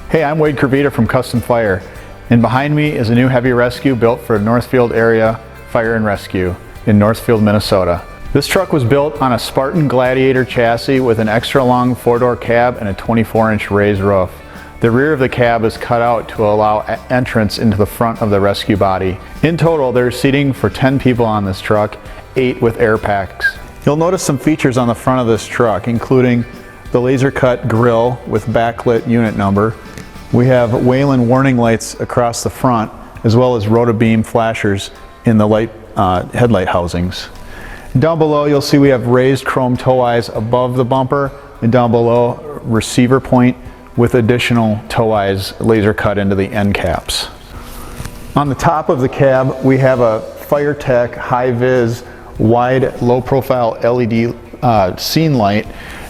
Hey, I'm Wayde Kirvida from CustomFIRE, and behind me is a new heavy rescue built for Northfield area fire and rescue in Northfield, Minnesota. This truck was built on a Spartan Gladiator chassis with an extra long 4-door cab and a 24-inch raised roof. The rear of the cab is cut out to allow entrance into the front of the rescue body. In total, there's seating for 10 people on this truck, 8 with air packs. You'll notice some features on the front of this truck, including the laser cut grille with backlit unit number. We have Wayland warning lights across the front, as well as rotobeam flashers in the headlight housings. Down below you'll see we have raised chrome toe eyes above the bumper, and down below receiver point with additional toe eyes laser cut into the end caps. On the top of the cab we have a FireTech high-vis wide low profile LED scene light,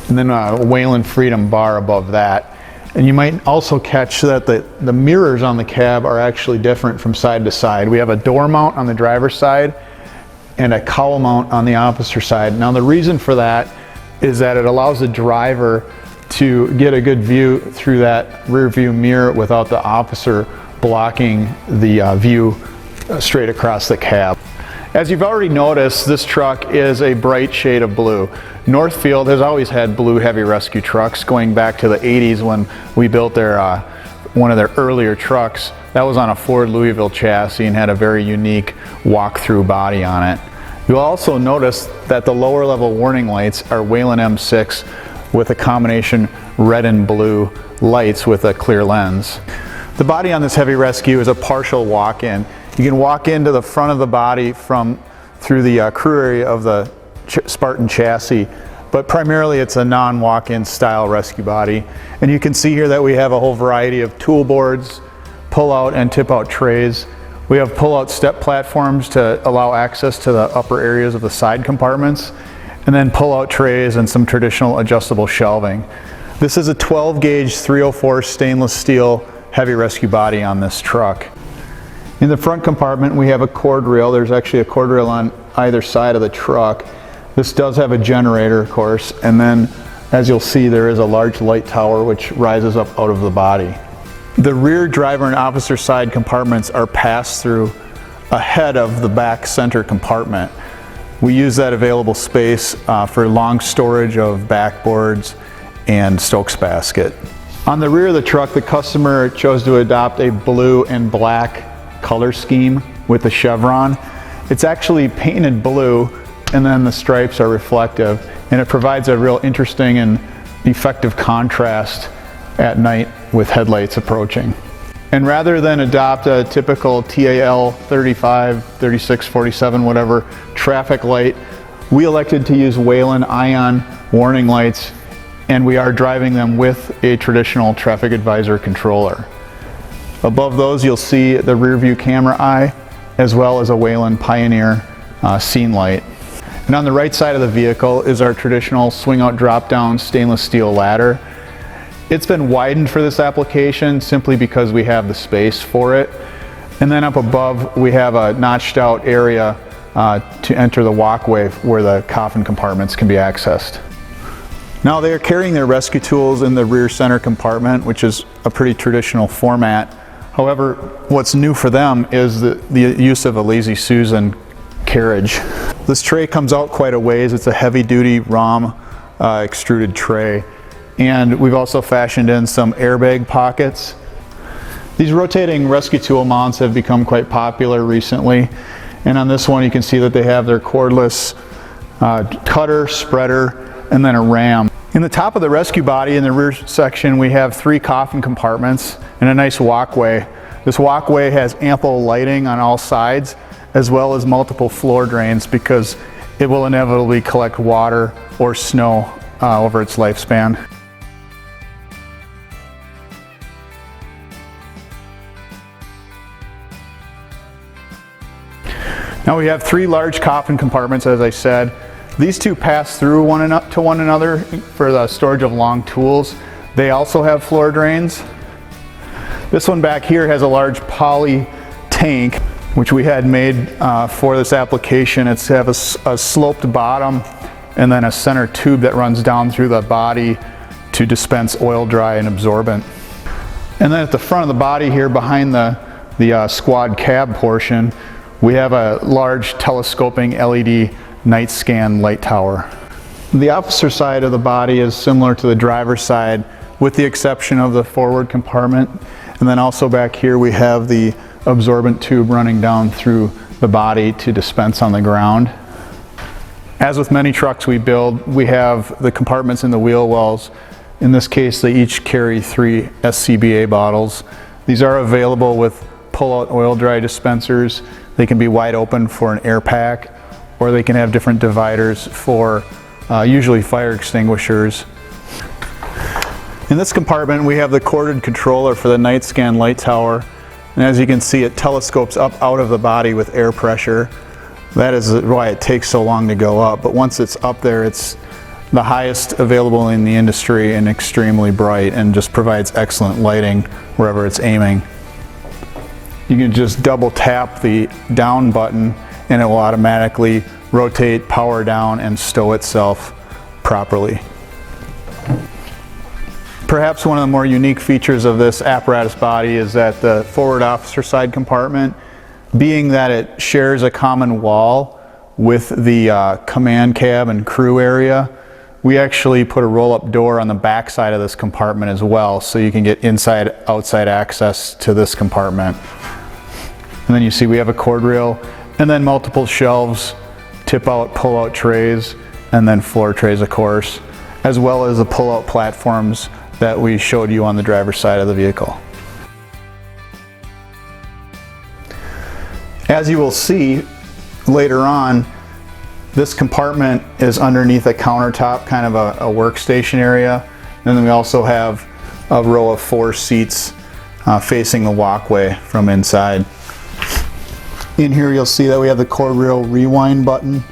and then a Wayland Freedom bar above that. And you might also catch that the mirrors on the cab are actually different from side to side. We have a door mount on the driver's side and a cowl mount on the opposite side. Now the reason for that is that it allows the driver to get a good view through that rear view mirror without the officer blocking the view straight across the cab. As you've already noticed, this truck is a bright shade of blue. Northfield has always had blue heavy rescue trucks going back to the 80s when we built one of their earlier trucks. That was on a Ford Louisville chassis and had a very unique walk-through body on it. You'll also notice that the lower level warning lights are Wayland M6 with a combination red and blue lights with a clear lens. The body on this heavy rescue is a partial walk-in. You can walk into the front of the body through the crew area of the Spartan Chassis, but primarily it's a non-walk-in style rescue body. And you can see here that we have a whole variety of tool boards, pull-out and tip-out trays. We have pull-out step platforms to allow access to the upper areas of the side compartments, and then pull-out trays and some traditional adjustable shelving. This is a 12-gauge 304 stainless steel heavy rescue body on this truck. In the front compartment we have a cord rail. There's actually a cord rail on either side of the truck. This does have a generator, of course, and then as you'll see there is a large light tower which rises up out of the body. The rear driver and officer side compartments are passed through ahead of the back center compartment. We use that available space for long storage of backboards and Stokes basket. On the rear of the truck, the customer chose to adopt a blue and black color scheme with the chevron. It's actually painted blue and then the stripes are reflective, and it provides a real interesting and effective contrast at night with headlights approaching. And rather than adopt a typical TAL 35, 36, 47, whatever traffic light, we elected to use Wayland Ion warning lights, and we are driving them with a traditional traffic advisor controller. Above those you'll see the rear view camera eye as well as a Wayland Pioneer scene light. And on the right side of the vehicle is our traditional swing out drop down stainless steel ladder. It's been widened for this application simply because we have the space for it. And then up above we have a notched out area to enter the walkway where the coffin compartments can be accessed. Now they are carrying their rescue tools in the rear center compartment, which is a pretty traditional format. However, what's new for them is the use of a Lazy Susan carriage. This tray comes out quite a ways. It's a heavy-duty ROM extruded tray. And we've also fashioned in some airbag pockets. These rotating rescue tool mounts have become quite popular recently. And on this one you can see that they have their cordless cutter, spreader, and then a ram. In the top of the rescue body in the rear section we have 3 coffin compartments and a nice walkway. This walkway has ample lighting on all sides as well as multiple floor drains because it will inevitably collect water or snow over its lifespan. Now we have 3 large coffin compartments, as I said. These 2 pass through to one another for the storage of long tools. They also have floor drains. This one back here has a large poly tank which we had made for this application. It's have a sloped bottom and then a center tube that runs down through the body to dispense oil, dry, and absorbent. And then at the front of the body here, behind the squad cab portion, we have a large telescoping LED night scan light tower. The officer side of the body is similar to the driver's side, with the exception of the forward compartment. And then also back here we have the absorbent tube running down through the body to dispense on the ground. As with many trucks we build, we have the compartments in the wheel wells. In this case, they each carry 3 SCBA bottles. These are available with pull-out oil dry dispensers. They can be wide open for an air pack, or they can have different dividers for usually fire extinguishers. In this compartment, we have the corded controller for the night scan light tower. And as you can see, it telescopes up out of the body with air pressure. That is why it takes so long to go up. But once it's up there, it's the highest available in the industry and extremely bright, and just provides excellent lighting wherever it's aiming. You can just double tap the down button and it will automatically rotate, power down, and stow itself properly. Perhaps one of the more unique features of this apparatus body is that the forward officer side compartment, being that it shares a common wall with the command cab and crew area, we actually put a roll-up door on the back side of this compartment as well, so you can get inside-outside access to this compartment. And then you see we have a cord rail, and then multiple shelves, tip-out, pull-out trays, and then floor trays, of course, as well as the pull-out platforms that we showed you on the driver's side of the vehicle. As you will see later on, this compartment is underneath a countertop, kind of a workstation area. And then we also have a row of 4 seats facing the walkway from inside. In here you'll see that we have the cord rail rewind button,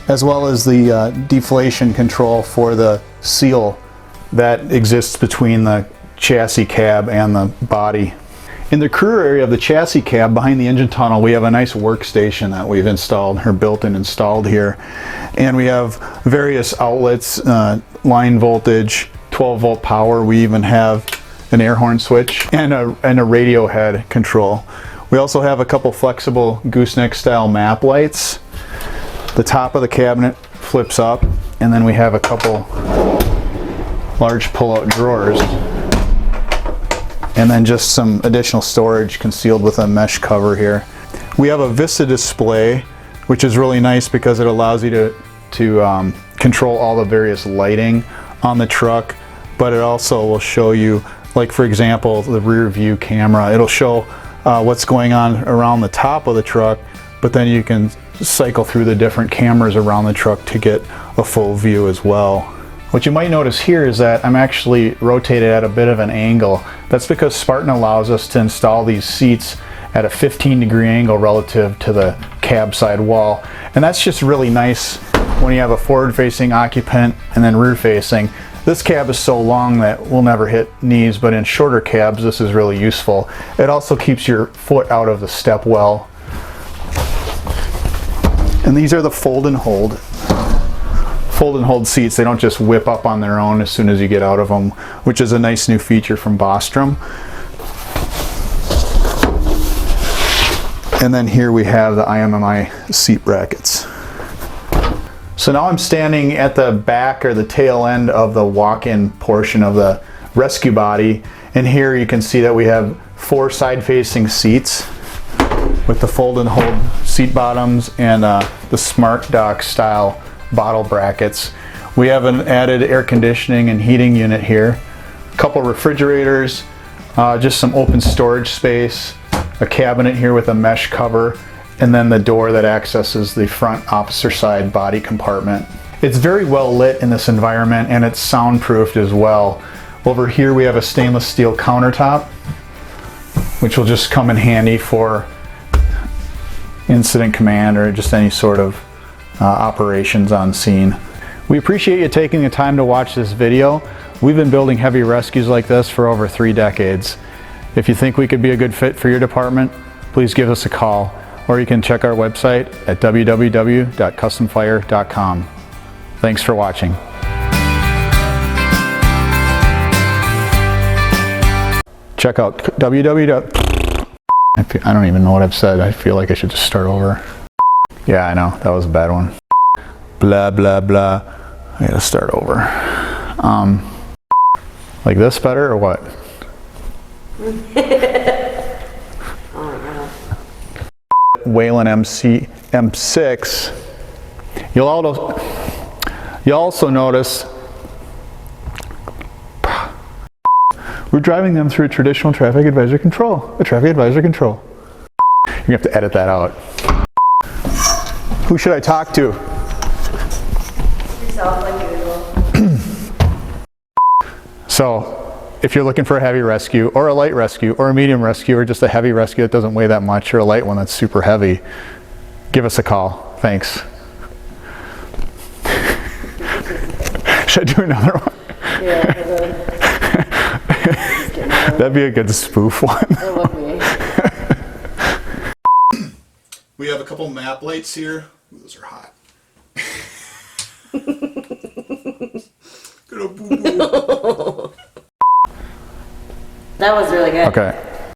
as well as the deflation control for the seal that exists between the chassis cab and the body. In the crew area of the chassis cab behind the engine tunnel, we have a nice workstation that we've installed, or built and installed here. And we have various outlets, line voltage, 12 volt power. We even have an air horn switch and a radio head control. We also have a couple flexible gooseneck style map lights. The top of the cabinet flips up, and then we have a couple large pull-out drawers, and then just some additional storage concealed with a mesh cover here. We have a Vista display, which is really nice because it allows you to control all the various lighting on the truck, but it also will show you, like for example, the rear view camera. It'll show what's going on around the top of the truck, but then you can cycle through the different cameras around the truck to get a full view as well. What you might notice here is that I'm actually rotated at a bit of an angle. That's because Spartan allows us to install these seats at a 15-degree angle relative to the cab side wall. And that's just really nice when you have a forward-facing occupant and then rear-facing. This cab is so long that we'll never hit knees, but in shorter cabs this is really useful. It also keeps your foot out of the step well. And these are the fold and hold seats. They don't just whip up on their own as soon as you get out of them, which is a nice new feature from Bostrom. And then here we have the IMMI seat brackets. So now I'm standing at the back or the tail end of the walk-in portion of the rescue body, and here you can see that we have 4 side-facing seats with the fold and hold seat bottoms and the Smart Dock style bottle brackets. We have an added air conditioning and heating unit here, a couple refrigerators, just some open storage space, a cabinet here with a mesh cover, and then the door that accesses the front officer side body compartment. It's very well lit in this environment, and it's soundproofed as well. Over here we have a stainless steel countertop, which will just come in handy for incident command or just any sort of operations on scene. We appreciate you taking the time to watch this video. We've been building heavy rescues like this for over 3 decades. If you think we could be a good fit for your department, please give us a call, or you can check our website at www.customfire.com. Thanks for watching. Check out www. I don't even know what I've said. I feel like I should just start over. Yeah, I know, that was a bad one. Blah, blah, blah. I gotta start over. Like this better or what? Oh my God. Wayland M6. You'll also notice we're driving them through a traditional traffic advisory control. A traffic advisory control. You're gonna have to edit that out. Who should I talk to? Yourself like usual. So, if you're looking for a heavy rescue, or a light rescue, or a medium rescue, or just a heavy rescue that doesn't weigh that much, or a light one that's super heavy, give us a call. Thanks. Should I do another one? Yeah, that'd be a good spoof one. it would be. We have a couple map lights here. Ooh, those are hot. That was really good. Okay.